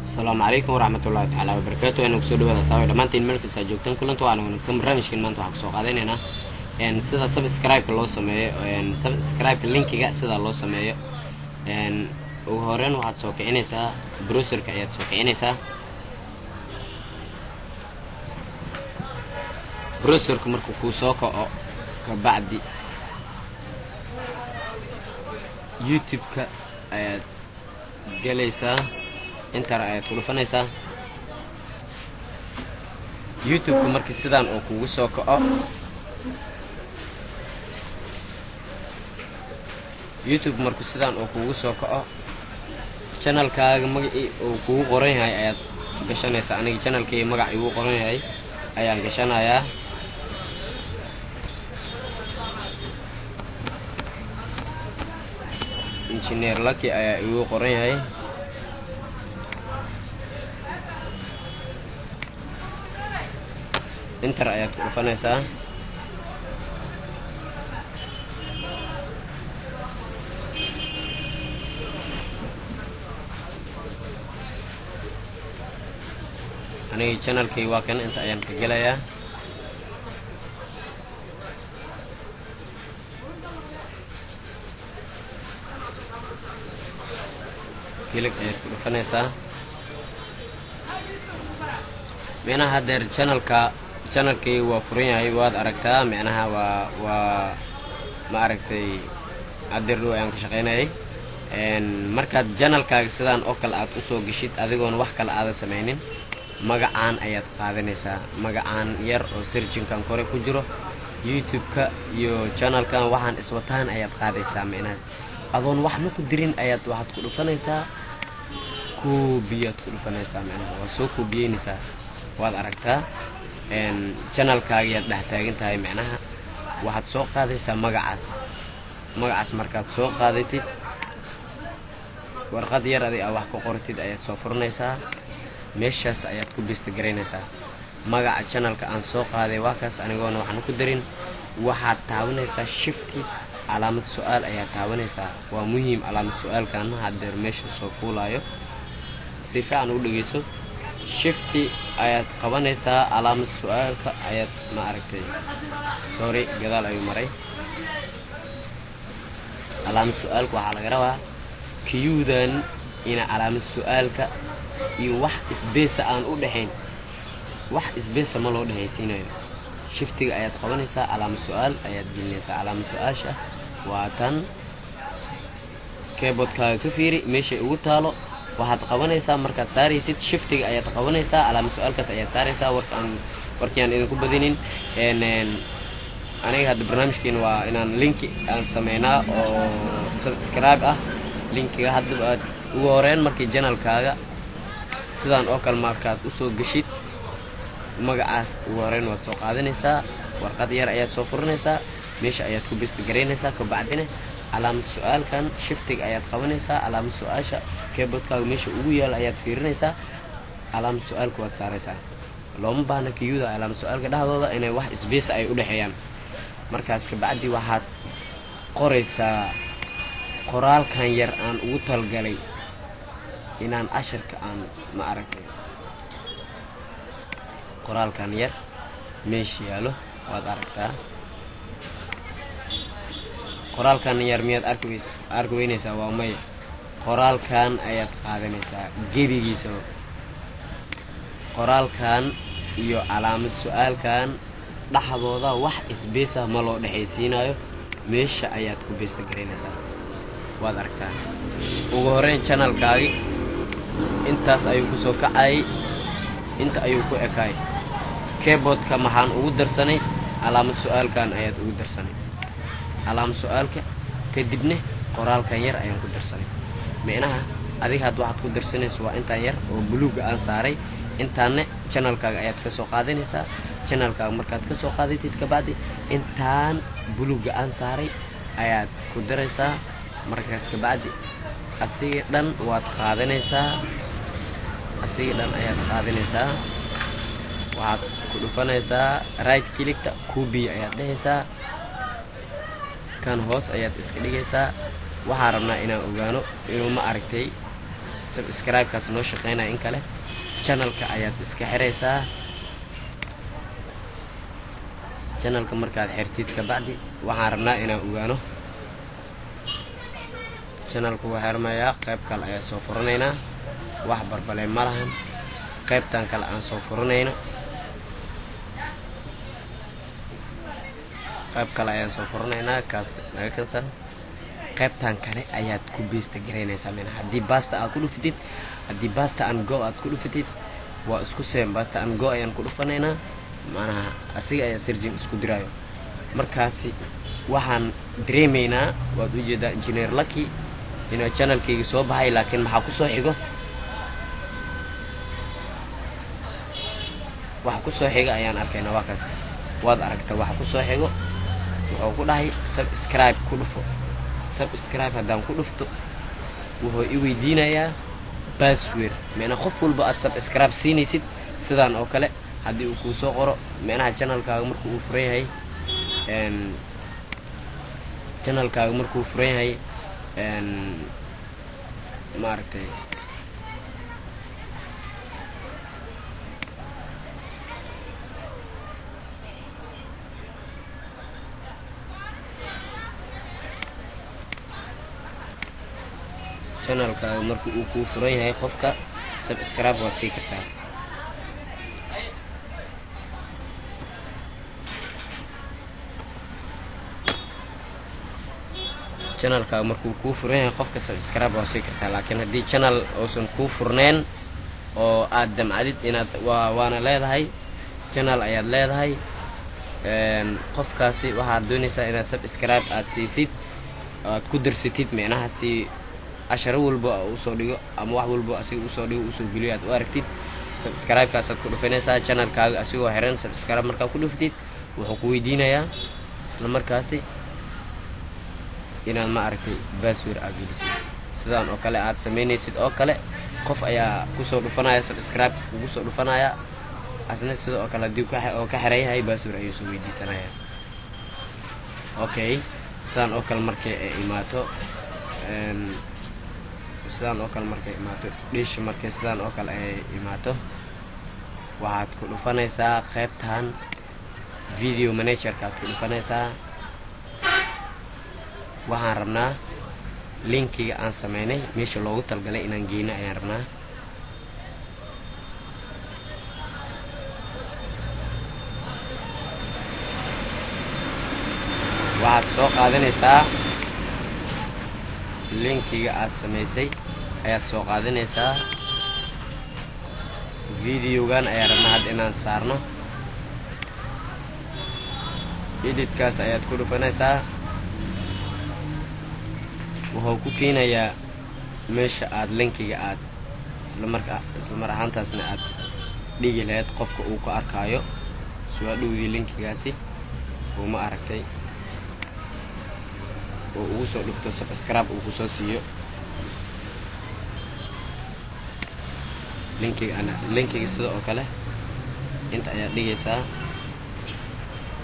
السلام عليكم ورحمة الله تعالى وبركاته. أنا أقصد هذا سوي لما أنتي الملك سجوكتن كلن طوال ونقسم برامج كل ما أنتوا حق سوق هذين هنا يعني سيدا سبسكرايب الله سميه يعني سبسكرايب اللينك جاء سيدا الله سميه يعني وهورين واحد سوق إنسا بروسر كأيات سوق إنسا بروسر كمركو كوسوق أو كبعدي يوتيوب كأيات جلسة انت رأيت ولفنيسا يوتيوب كمركز سيدان او كوغو سو كعو يوتيوب مركز سيدان او كوغو سو كعو channel kaaga magaci oo kugu qoran yahay ayaad gashanaysaa aniga channelkay magaci ugu qoran yahay ayaan gashanayaa engineer Lucky ayaa ugu qoran yahay انتر ايات كفنيسا اني channel كي واكن انت ايان كجلايا كيلك ايات كفنيسا معناها هذا channel kay waa furan yahay waad aragtaa macnaha waa ma aragtay adeerdo ayaan ka shaqeynayay markaad channelkaaga sidaan oo kale aad u soo gashid adigoon wax kale aad sameeynin magacaan ayaad qaadanaysaa magacaan yar oo searchingkan kore ku jiro youtube-ka iyo channelkan waxaan iswataan ayaad qaadaysaa macnaha adoon waxna ku dirin ayaad waxaad ku dhufanaysaa ku dhufanaysaa macnaha waa soo koobiyeynaysaa waad aragtaa channel kaaga yaad dhaxtaagan tahay macnaha waxaad soo qaadaysaa magacaas markaad soo qaadatid warqad yar adiga wax ku qortid ayaad soo furanaysaa meeshaas ayaad ku bista gareynaysaa magaca channelka aan soo qaaday waa kaas anigoona waxaan ku darin waxaad taabanaysaa shifti calaamad su'aal ayaad taabanaysaa waa muhiim calaamad su'aalkan hadeer meesha soo fuulayo si fiican u dhageyso shifti ayaad qabanaysaa calaamad su'aalka ayaad ma aragtay sorry gadaal ayuu maray calaamad su'aalka waxa laga rabaa kiyuudan ina calaamad su'aalka iyo wax isbeesa aan u dhaxayn wax isbeesa ma loo dhaxaysiinayo shiftiga ayaad qabanaysaa calaamad su'aal ayaad gelinaysaa calaamad su'aasha waa tan keyboardkaaga ka fiiri meesha ugu taalo waxaad qabanaysaa markaad saaraysid shiftiga ayaad qabanaysaa calaamad su'aalkaas ayaad saaraysaa warkaan idinku badinin aniga hadda barnaamijkeena waa inaan link aan sameynaa oo subscribe ah linkiga hadda aad ugu horeen markii channelkaaga sidaan oo kale markaad u soo gashid magacaas ugu horeen waad soo qaadanaysaa warqad yar ayaad soo furanaysaa meesha ayaad ku bista gareynaysaa ka bacdina calaamad su'aalkan shiftiga ayaad qabanaysaa calaamad su'aasha keyboardkaaga meesha ugu yaal ayaad fiirinaysaa calaamad su'aalka waad saaraysaa looma baahna kiyuuda calaamad su'aalka dhaxdooda inay wax isbees ay u dhaxeeyaan markaas ka bacdi waxaad qoraysaa qoraalkan yar aan ugu talgalay inaan ashirka aan ma aragtay qoraalkan yar meesha yaalo waad aragtaa qoraalkan yar miyaad arkaweynaysaa waa may qoraalkan ayaad qaadanaysaa gebigiisa qoraalkan iyo calaamad su'aalkan dhaxdooda wax isbeesa ma loo dhaxaysiinayo meesha ayaad ku beesta gareynaysaa waad aragtaa ugu horeen channelkaagi intaas ayuu ku soo kacay inta ayuu ku ekay keyboardka maxaan ugu darsanay calaamad su'aalkan ayaad ugu darsanay calaamad su'aalka kadibna qoraalkan yar ayaan ku darsanay macnaha adiga had waxaad ku darsanaysaa waa intaan yar oo buluuga aan saaray intaanna channelkaaga ayaad ka soo qaadanaysaa channelkaaga markaad ka soo qaadatid ka bacdi intaan buluuga aan saaray ayaad ku daraysaa markaas ka bacdi asiga dhan waad qaadanaysaa ayaad qaadanaysaa waxaad ku dhufanaysaa right click copy ayaad dhehaysaa kan hoos ayaad iska dhigaysaa waxaan rabnaa inaan ogaano inuu ma aragtay subscribe kaas noo shaqeynaya in kale channelka ayaad iska xiraysaa channelka markaad xirtid ka bacdi waxaan rabnaa inaan ogaano channelku waa xirmayaa qayb kale ayaa soo furanaynaa wax barbaleen ma lahan qaybtan kale aan soo furanayno qayb kale ayaan soo furanaynaa kaas naga kansan qaybtan kale ayaad ku beesta gareynaysaa mina haddii basta aad ku dhuftid haddii basta and go aad ku dhuftid waa isku same basta and go ayaan ku dhufanaynaa macnaha asiga ayaa searching isku diraayo markaasi waxaan dareemaynaa waad u jeedaa engineer Lucky inuu channelkayga soo baxay laakiin maxaa ku soo xigo waxa ku soo xiga ayaan arkaynaa waa kaas waad aragtaa waxa ku soo xigo wuxuu ku dhahay subscribe ku dhufo subscribe haddaan ku dhufto wuxuu i weydiinayaa password meena qof walba aad subscribe siinaysid sidaan oo kale haddii uu ku soo qoro meena channelkaaga markuu uu furan yahay channelkaaga markuu furan yahay maaragtay channelkaaga markuu uu ku furan yahay qofka subscribe waa sii kartaa channelkaaga markuu ku furan yahay qofka subscribe waa sii kartaa laakiin haddii channel uusan ku furneen oo aad damcadid inaad waana leedahay channel ayaad leedahay qofkaasi waxaad doonaysaa inaad subscribe aad siisid aad ku darsatid micnaha si asharo walba uu soo dhigo ama wax walba asiga uu soo dhigo uu soo geliyo aad u aragtid subscribe kaas aad ku dhufanaysaa channelkaaga asigoo xiran subscribe markaa ku dhuftid wuxuu ku weydiinayaa isla markaasi inaad ma aragtay password aad gelisid sidaan oo kale aad sameynaysid oo kale qof ayaa ku soo dhufanaya subscribe kugu soo dhufanaya asna sidoo oo kale hadii uu ka xiran yahay password ayuu soo weydiisanaya okay sidaan oo kale markay imaato sidaan oo kale markay imaato dish markay sidaan oo kale ay imaato waxaad ku dhufanaysaa qaybtan video manager ka ku dhufanaysaa waxaan rabnaa linkiga aan sameynay meesha loogu talgalay inaan geeyno ayaan rabnaa waxaad soo qaadanaysaa linkiga aad sameysay ayaad soo qaadanaysaa videogan ayaa rabnaa hadda inaan saarno editkaas ayaad ku dhufanaysaa wuxuu ku keenayaa meesha aad linkiga aad isla mar ahaantaasna aad dhigi lahayd qofka uu ku arkaayo soo dhowdii linkigaasi oo ma aragtay oo ugu soo dhufto subscribe uu ku soo siiyo linkiga sida oo kale inta ayaa dhigaysaa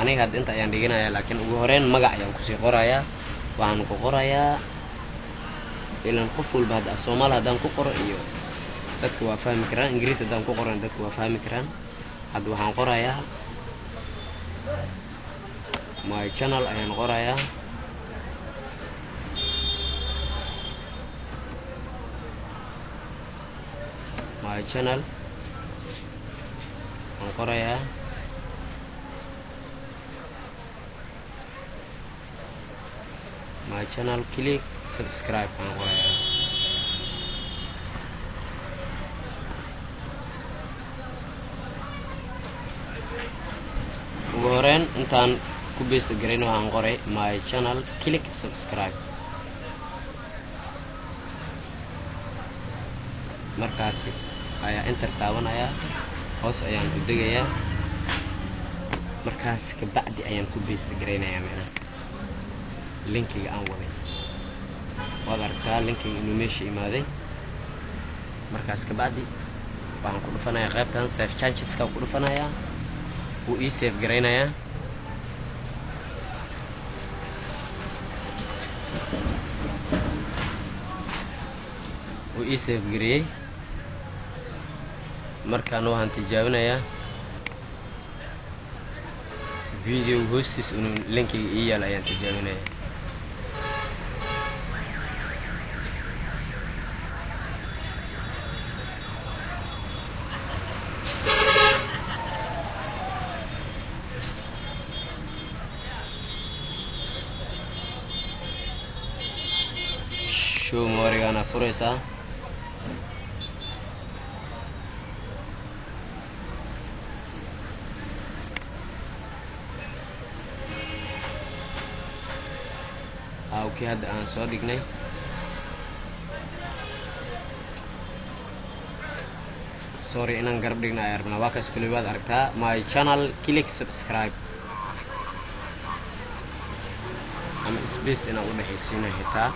aniga hadda inta ayaan dhiganayaa laakiin ugu horeyn magac ayaan ku sii qorayaa waxaan ku qorayaa ilan qof walba hadda Soomaali hadaan ku qoro iyo dadku waa fahmi karaan Ingiriis hadaan ku qoran dadku waa fahmi karaan hadda waxaan qorayaa my channel ayaan qorayaa my channel aan qorayaa my channel click subscribe aan qorayaa ugu horeen intaan ku beesta gareyn waxaan qoray my channel click subscribe markaasi ayaa enter taabanaya hoos ayaan u degayaa markaas ka bacdi ayaan ku beesta gareynayaa macna linkiga aan waday waad aragtaa linkiga inuu meesha imaaday markaas ka bacdi waxaan ku dhufanayaa qaybtan save changes ka ku dhufanayaa uu ii save gareynayaa uu ii save gareeyay markaan waxaan tijaabinayaa video hostis inuu linkiga ii yaal ayaan tijaabinayaa show moorigana furaysaa okay hadda aan soo dhignay sorry inaan garab dhigna ay rabnaa waa kaas kale waad aragtaa my channel click subscribe ama space inaan u dhaxaysiinay xitaa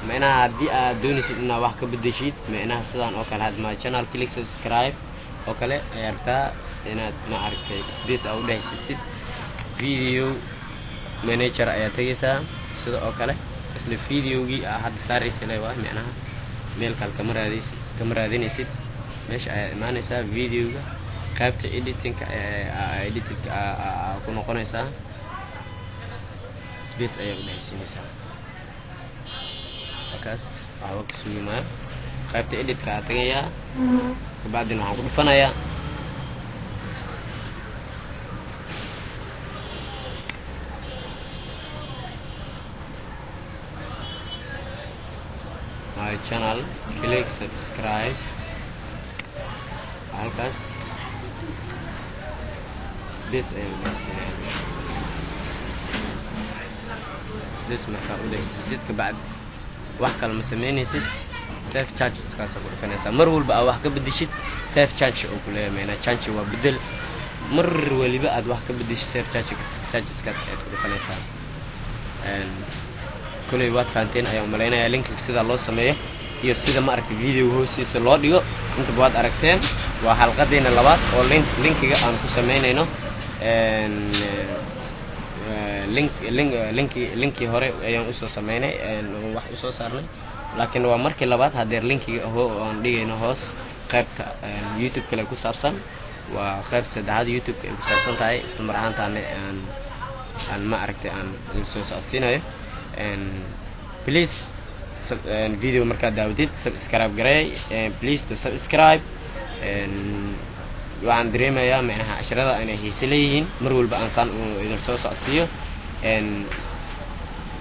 macnaha haddii aad doonaysid inaad wax ka bedeshid macnaha sidaan oo kale had my channel click subscribe oo kale ay aragtaa inaad ma aragtay space aad u dhaxaysid video manager ayaa tagaysaa sida oo kale isla videogii hadda saaraysa leeyahay macnaha meel kale kama raadinaysid meesha ayaa imaanaysaa videoga qaybta editingka ku noqonaysaa space ayaa u dhaxaysiinaysaa kaas waxa ku suugimaa qaybta editka aad tagayaa kabacdina waxaan ku dhufanayaa my channel click subscribe halkaas space ayaa u dhaxaysiinaysaa space markaa u dhaxaysiisid kabacdi wax kale ma sameynaysid save charges kaas ku dhufanaysaa mar walba aad wax ka bedeshid save charge oo ku leeyahay charge waa bedel mar waliba aad wax ka bedeshid save charges kaas aad ku dhufanaysaa kulay waad faanteen ayaan umaleynaya linkiga sida loo sameeyo iyo sida ma aragtay video hoostiisa loo dhigo inta waad aragteen waa halqadeena labaad oo linkiga aan ku sameynayno linki hore ayaan usoo sameynay wax usoo saarnay laakiin waa markii labaad hadeer linkiga oo aan dhigayno hoos qaybta YouTube kale ku saabsan waa qayb saddexaad YouTube ay ku saabsan tahay isla mar ahaantaana aan ma aragtay aan soo socodsiinayo please video markaa daawatid subscribe gareey please to subscribe waxaan dareemayaa macnaha casharada inay xiiso leeyihiin mar walba aan saan idin soo socodsiiyo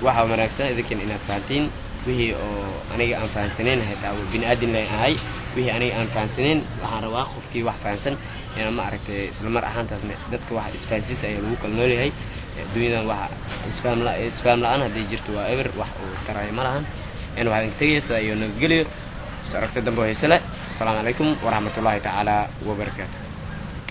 waxa wanaagsan idinkan inaad fahantiin wixii oo aniga aan fahansaneyn hadaa bini aadin leeyahay wixii aniga aan fahansaneyn waxaan rabaa qofkii wax fahansan inaan ma aragtay isla mar ahaantaasna dadka wax isfahansiis ay lagu kala noolyahay dunyadan waxa isfahan la'aan haddii jirto waa ever wax uu taray ma lahan in waxaan tagaysaa iyo nabadgelyo is aragtay dambe heesale. Assalamu alaykum wa rahmatullahi ta'ala wa barakatuh.